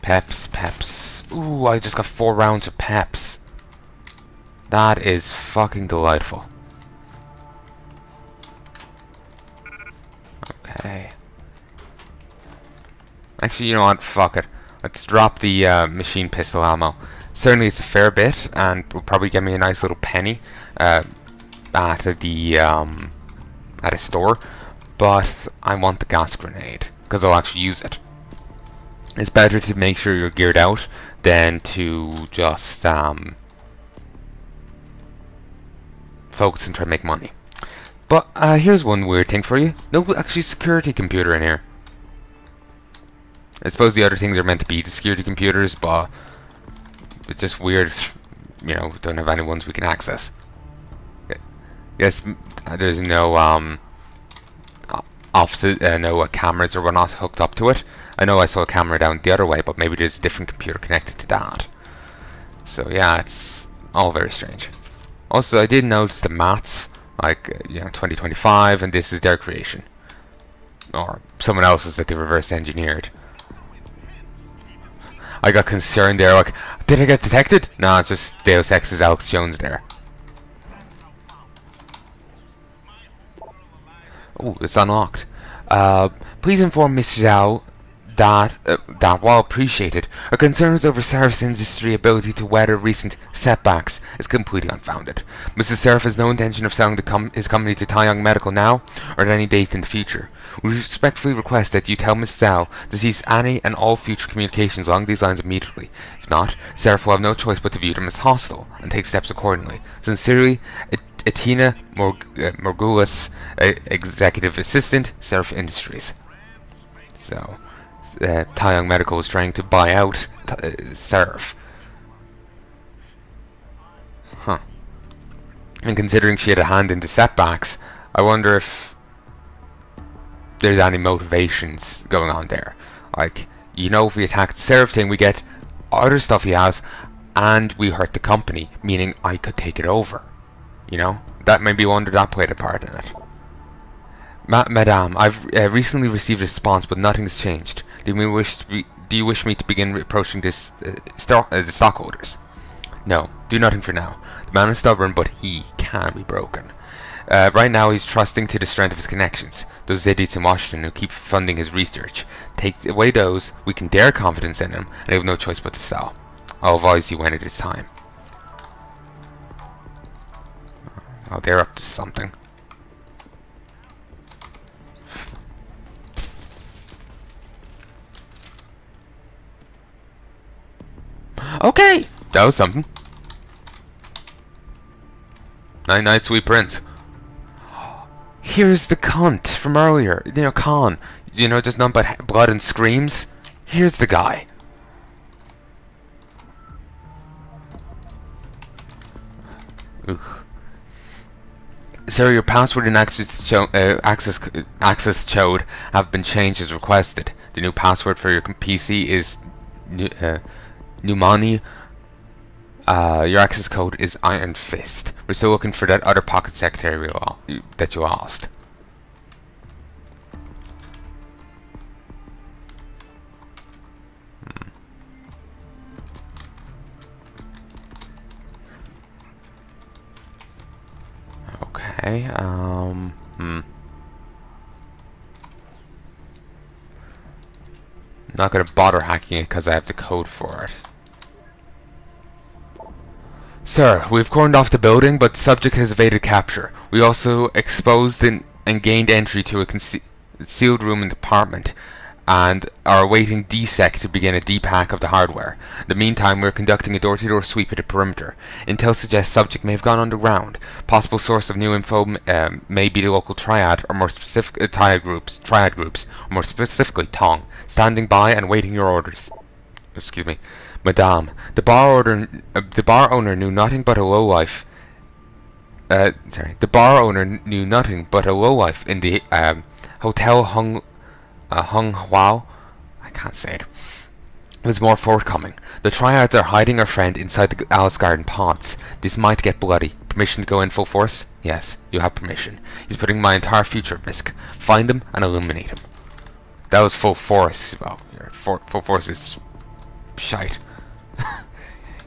Peps. Ooh, I just got 4 rounds of peps. That is fucking delightful. Okay. Actually, you know what? Fuck it. Let's drop the machine pistol ammo. Certainly it's a fair bit, and will probably get me a nice little penny at a store. But I want the gas grenade, because I'll actually use it. It's better to make sure you're geared out than to just focus and try to make money. But here's one weird thing for you. No, actually, security computer in here. I suppose the other things are meant to be the security computers, but it's just weird. You know, we don't have any ones we can access. Yes, there's no offices, no cameras or whatnot hooked up to it. I know I saw a camera down the other way, but maybe there's a different computer connected to that. So yeah, it's all very strange. Also, I did notice the mats, like you know, 2025, and this is their creation, or someone else's that they reverse engineered. I got concerned there, like, did I get detected? No, it's just Deus Ex's Alex Jones there. Oh, it's unlocked. Please inform Mr. Zhao that while appreciated, our concerns over Serif's industry ability to weather recent setbacks is completely unfounded. Mr. Serif has no intention of selling his company to Taiyang Medical now or at any date in the future. We respectfully request that you tell Mr. Zhao to cease any and all future communications along these lines immediately. If not, Serif will have no choice but to view them as hostile and take steps accordingly. Sincerely, Etina Morgulis, Executive Assistant, Serif Industries. So, Taiyang Medical is trying to buy out Serif. Huh. And considering she had a hand in the setbacks, I wonder if there's any motivations going on there. Like, you know, if we attack the Serif thing, we get other stuff he has, and we hurt the company, meaning I could take it over. You know? That maybe wonder that played a part in it. Madame, I've recently received a response, but nothing has changed. Do you wish me to begin approaching the stockholders? No, do nothing for now. The man is stubborn, but he can be broken. Right now, he's trusting to the strength of his connections. Those idiots in Washington who keep funding his research. Take away those, we can dare confidence in him, and he have no choice but to sell. I'll advise you when it is time. Oh, they're up to something. Okay, that was something. Night night, sweet prince. Here's the cunt from earlier. You know, Khan. You know, just nothing but blood and screams. Here's the guy. Ugh. Sir, your password and access code have been changed as requested. The new password for your PC is Numani. Your access code is Iron Fist. We're still looking for that other pocket secretary that you lost. Okay, Not gonna bother hacking it because I have the code for it. Sir, we've cordoned off the building, but the subject has evaded capture. We also exposed and gained entry to a concealed room in the apartment, and are awaiting DSEC to begin a depack of the hardware. In the meantime, we're conducting a door-to-door sweep of the perimeter. Intel suggests subject may have gone underground. Possible source of new info may be the local triad, or more specific triad groups, or more specifically Tong. Standing by and waiting your orders. Excuse me, Madame. The bar owner knew nothing but a lowlife. The bar owner knew nothing but a lowlife in the Hotel Hung Hwao, I can't say it, was more forthcoming. The triads are hiding our friend inside the Alice Garden pods. This might get bloody. Permission to go in full force? Yes, you have permission. He's putting my entire future at risk. Find him and eliminate him. That was full force. Well, full force is shite.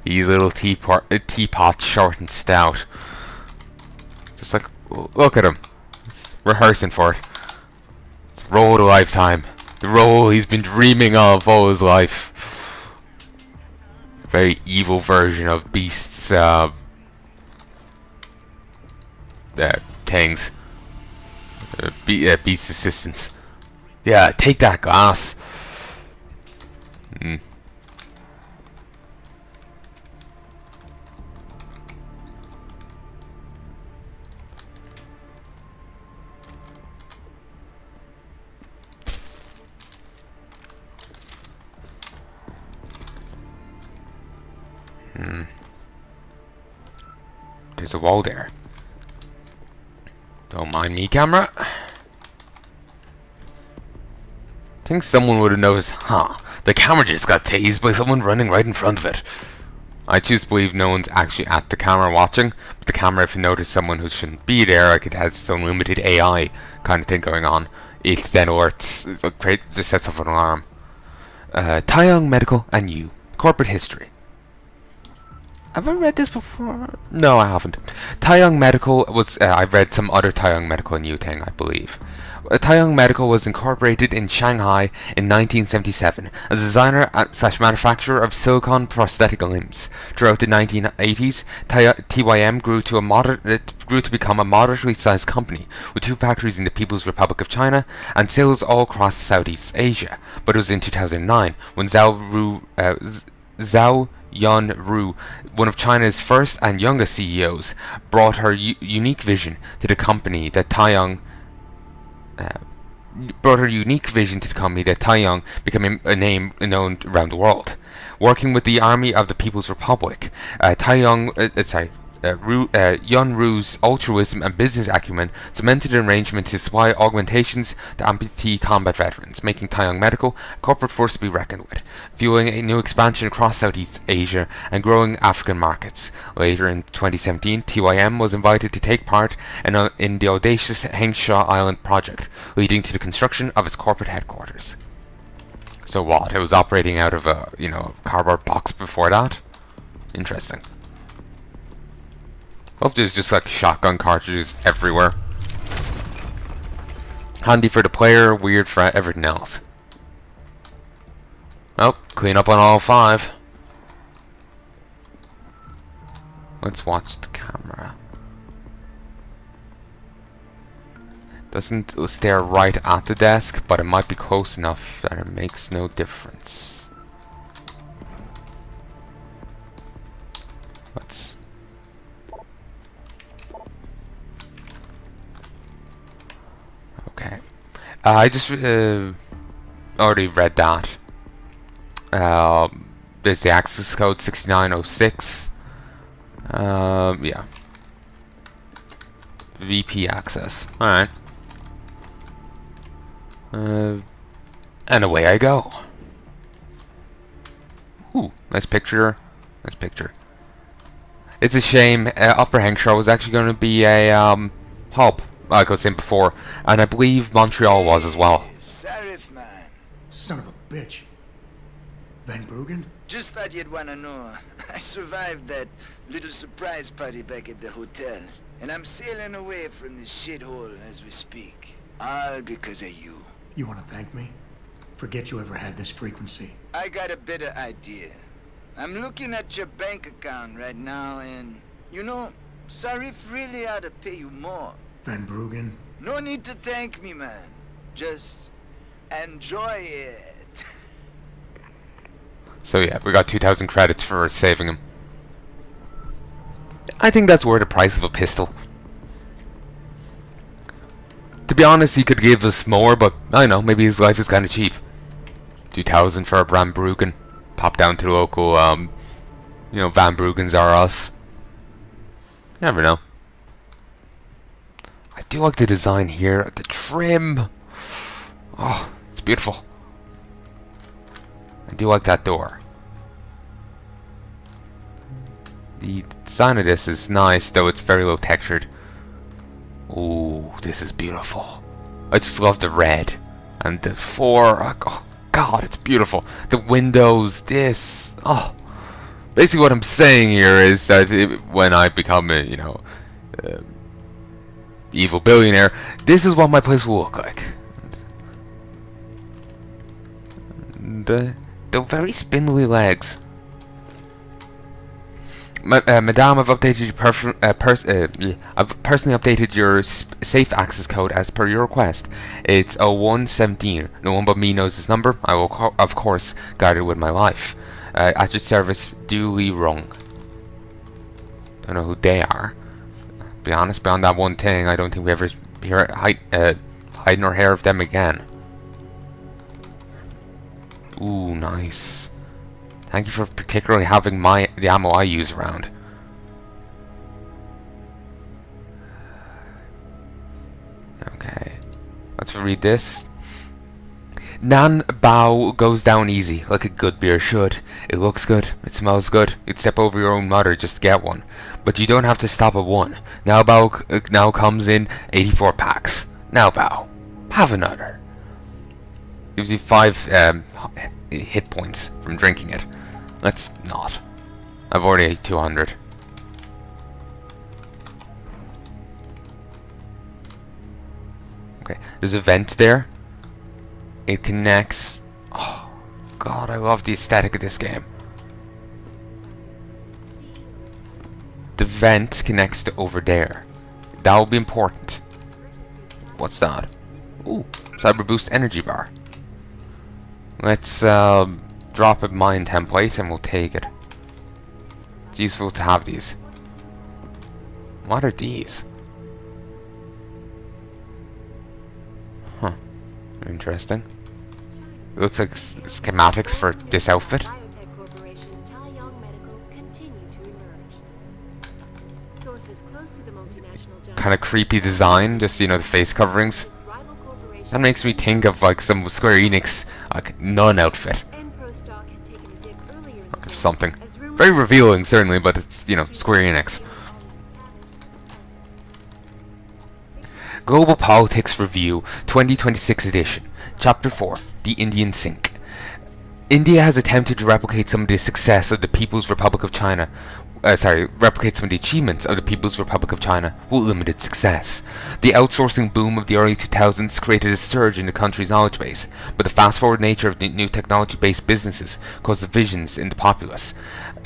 He's a little teapot, short and stout. Just like, look at him. Rehearsing for it. It's the role of a lifetime. The role he's been dreaming of all his life. Very evil version of Beast's things. Beast's assistants. Yeah, take that glass. There's a wall there. Don't mind me, camera. I think someone would have noticed, the camera just got tased by someone running right in front of it. I choose to believe no one's actually at the camera watching, but the camera, if you notice someone who shouldn't be there, like it has its own limited AI kind of thing going on, it then alerts, just sets off an alarm. Taeyong Medical and You. Corporate history. Have I read this before? No, I haven't. Taeyong Medical was... I've read some other Taeyong Medical and You thing, I believe. Taeyong Medical was incorporated in Shanghai in 1977 as a designer / manufacturer of silicone prosthetic limbs. Throughout the 1980s, TYM grew to become a moderately sized company with 2 factories in the People's Republic of China and sales all across Southeast Asia. But it was in 2009 when Zhao Yunru, one of China's first and youngest CEOs, brought her unique vision to the company that Taeyong became a name known around the world. Working with the Army of the People's Republic, Yunru's altruism and business acumen cemented an arrangement to supply augmentations to amputee combat veterans, making Taeyong Medical a corporate force to be reckoned with, fueling a new expansion across Southeast Asia and growing African markets. Later in 2017, TYM was invited to take part in the audacious Hengsha Island project, leading to the construction of its corporate headquarters. So what? It was operating out of a, cardboard box before that? Interesting. Hope there's just like shotgun cartridges everywhere. Handy for the player, weird for everything else. Oh, clean up on all 5. Let's watch the camera. Doesn't stare right at the desk, but it might be close enough that it makes no difference. Let's... Okay. I just already read that. There's the access code 6906. Yeah. VP access. Alright. And away I go. Ooh, nice picture. Nice picture. It's a shame. Upper Hengsha was actually going to be a hub, like I was saying before, and I believe Montreal was as well. Sheriff, man. Son of a bitch. Van Bruggen? Just thought you'd want to know. I survived that little surprise party back at the hotel, and I'm sailing away from this shithole as we speak. All because of you. You want to thank me? Forget you ever had this frequency. I got a better idea. I'm looking at your bank account right now, and, Sarif really ought to pay you more. Van Bruggen? No need to thank me, man. Just enjoy it. So yeah, we got 2,000 credits for saving him. I think that's worth the price of a pistol. To be honest, he could give us more, but I don't know, maybe his life is kind of cheap. 2,000 for a Van Bruggen. Pop down to the local, Van Bruggens are us. You never know. I do like the design here, the trim. Oh, it's beautiful. I do like that door. The design of this is nice, though it's very low textured. Ooh, this is beautiful. I just love the red. And the 4, oh god, God, it's beautiful. The windows, this, oh. Basically what I'm saying here is that when I become a, you know, evil billionaire, this is what my place will look like. The very spindly legs. Madame, I've updated your I've personally updated your safe access code as per your request. It's 0117. No one but me knows this number. I will, of course, guard it with my life. At your service, duly wrong. Don't know who they are. Be honest, beyond that one thing, I don't think we ever hide nor hair of them again. Ooh, nice. Thank you for particularly having the ammo I use around. Okay, let's read this. Nan Bao goes down easy, like a good beer should. It looks good, it smells good. You'd step over your own mother just to get one. But you don't have to stop at one. Now Bao now comes in 84 packs. Now Bao, have another. Gives you 5 hit points from drinking it. Let's not. I've already ate 200. Okay, there's a vent there. It connects. Oh, God, I love the aesthetic of this game. The vent connects to over there. That will be important. What's that? Ooh, Cyber Boost energy bar. Let's drop a mine template and we'll take it. It's useful to have these. What are these? Huh. Interesting. It looks like schematics for this outfit. Kind of creepy design, just, you know, the face coverings. That makes me think of like some Square Enix like nun outfit or something. Very revealing, certainly, but it's, you know, Square Enix. Global Politics Review 2026 edition, Chapter 4, The Indian Sink. India has attempted to replicate some of the success of the People's Republic of China. Replicate some of the achievements of the People's Republic of China with limited success. The outsourcing boom of the early 2000s created a surge in the country's knowledge base, but the fast-forward nature of the new technology-based businesses caused divisions in the populace,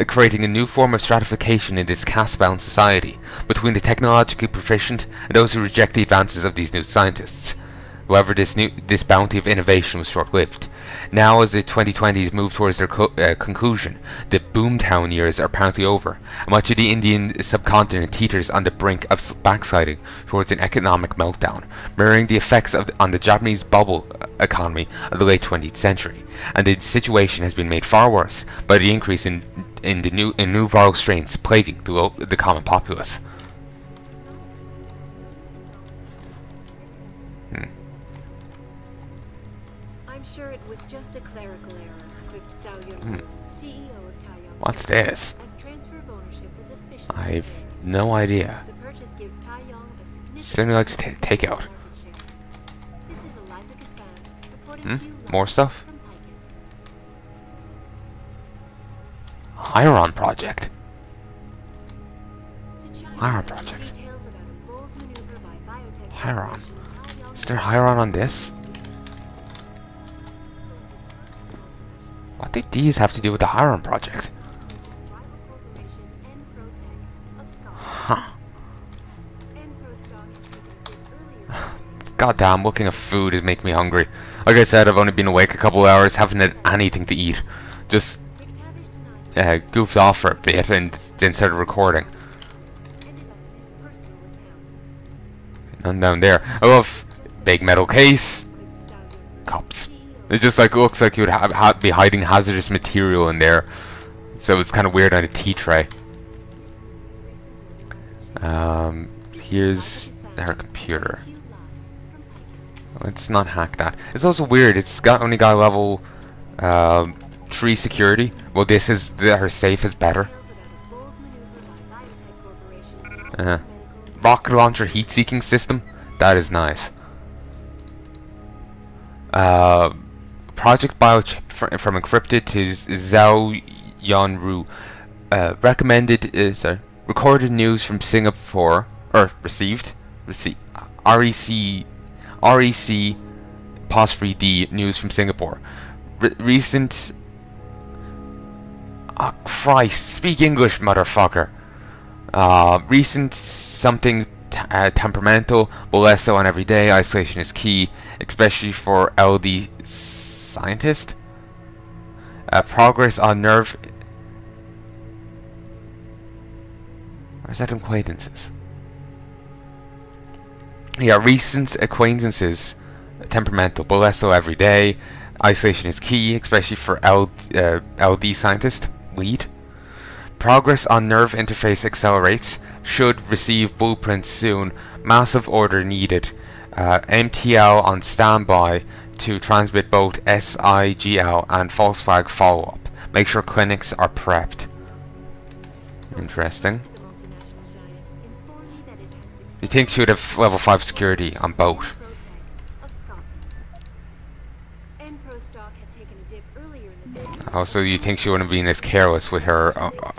creating a new form of stratification in this caste-bound society between the technologically proficient and those who reject the advances of these new scientists. However, this bounty of innovation was short-lived. Now, as the 2020s move towards their conclusion, the boomtown years are apparently over, and much of the Indian subcontinent teeters on the brink of backsliding towards an economic meltdown, mirroring the effects on the Japanese bubble economy of the late 20th century. And the situation has been made far worse by the increase in new viral strains plaguing the common populace. Sure it was just a clerical error, quipped Zhao Yun, CEO of Taiyang. What's this? As transfer of ownership was officially I've no idea. the purchase gives Taiyang a significant Certainly likes to take out. market share. This is Eliza Kassan, reporting to you More stuff? from Picus. Hiron Project. To China, Hiron Project. details about a bold maneuver by biotech Hiron. corporation Taiyang Is there Hiron on this? What do these have to do with the Hiron Project? Huh. Goddamn, looking at food is making me hungry. Like I said, I've only been awake a couple of hours, haven't had anything to eat. Just goofed off for a bit and then started recording. None down there. I love big metal case. Cups. It just like looks like you would be hiding hazardous material in there, so it's kind of weird on a tea tray. Here's our computer. Let's not hack that. It's also weird. It's only got level 3 security. Well, this is her safe is better. Rocket launcher heat-seeking system. That is nice. Project Biochip from encrypted to Zhao Yanru. Recorded news from Singapore, or received REC apostrophe D news from Singapore. Recent. Oh Christ! Speak English, motherfucker. Recent something temperamental, but less so on every day. Isolation is key, especially for LD scientist. Progress on nerve. Or is that acquaintances? Yeah, recent acquaintances, temperamental, but less so every day. Isolation is key, especially for LD scientist. Lead. Progress on nerve interface accelerates. Should receive blueprints soon. Massive order needed. MTL on standby to transmit both SIGL and false flag follow-up. Make sure clinics are prepped. Interesting. You think she would have level 5 security on both? Also, you think she wouldn't have been as careless with her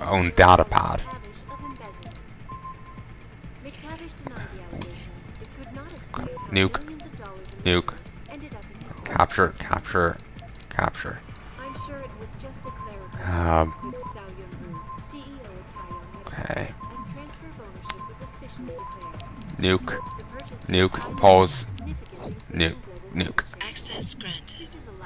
own data pad? Nuke. Nuke. Capture. Capture. Capture. Okay. Nuke. Nuke. Pause. Nuke. Nuke.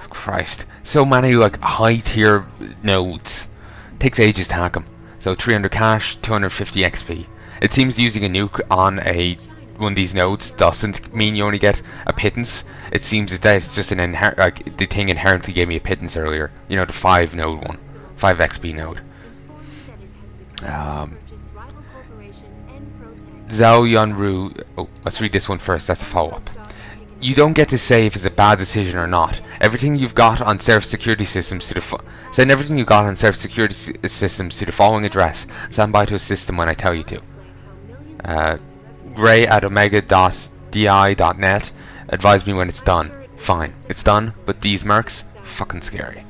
Christ. So many like high tier nodes. Takes ages to hack them. So 300 cash, 250 XP. It seems using a nuke on one of these nodes doesn't mean you only get a pittance. It seems that it's just an like the thing inherently gave me a pittance earlier. You know, the 5 node one. 5 XP node. Zhao Yanru. Oh, let's read this one first. That's a follow-up. You don't get to say if it's a bad decision or not. Everything you've got on server security systems to the send everything you got on server security systems to the following address. Stand by to assist them when I tell you to. Gray at omega.di.net. Advise me when it's done. Fine, it's done. But these mercs, fucking scary.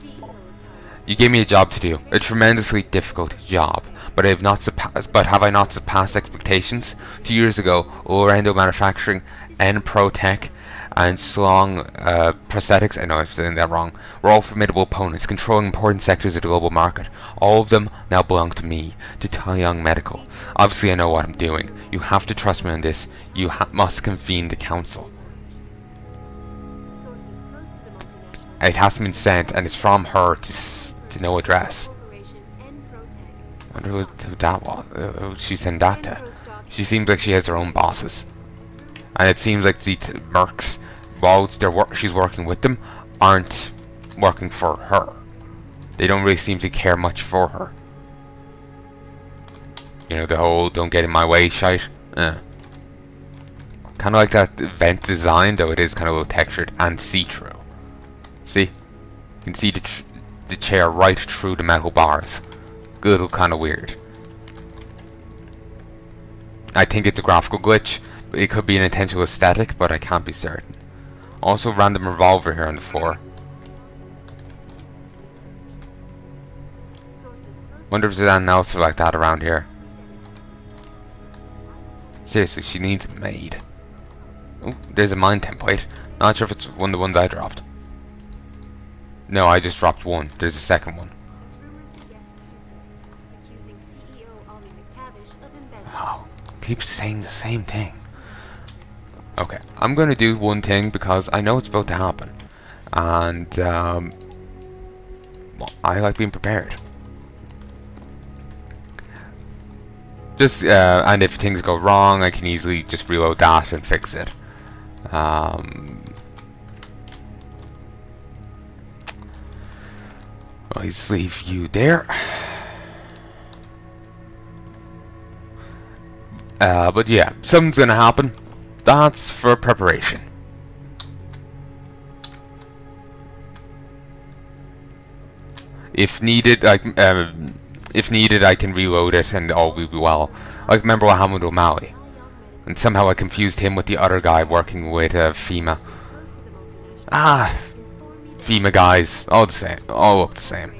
You gave me a job to do, a tremendously difficult job. But have I not surpassed expectations? 2 years ago, Orlando Manufacturing, N-Pro-Tech, and Slong Prosthetics, I know I'm saying that wrong, were all formidable opponents, controlling important sectors of the global market. All of them now belong to me, to Taiyang Medical. Obviously I know what I'm doing. You have to trust me on this. You must convene the council. It hasn't been sent, and it's from her to no address. I wonder who that was. Who she sent that to. She seems like she has her own bosses. And it seems like the mercs, while she's working with them, aren't working for her. They don't really seem to care much for her. You know, the whole don't get in my way shite. Kind of like that vent design, though it is kind of a little textured and see-through. See? You can see the chair right through the metal bars. Good, kind of weird. I think it's a graphical glitch. It could be an intentional aesthetic, but I can't be certain. Also, random revolver here on the floor. Wonder if there's anything else like that around here. Seriously, she needs it made. Oh, there's a mine template. Not sure if it's one of the ones I dropped. No, I just dropped one. There's a second one. Oh, keeps saying the same thing. Okay, I'm gonna do one thing because I know it's about to happen, and well, I like being prepared. Just and if things go wrong, I can easily just reload that and fix it. I'll just leave you there. But yeah, something's gonna happen. That's for preparation. If needed, I can reload it and all will be well. Like, remember what happened with O'Malley, and somehow I confused him with the other guy working with FEMA. FEMA guys, all the same, all look the same.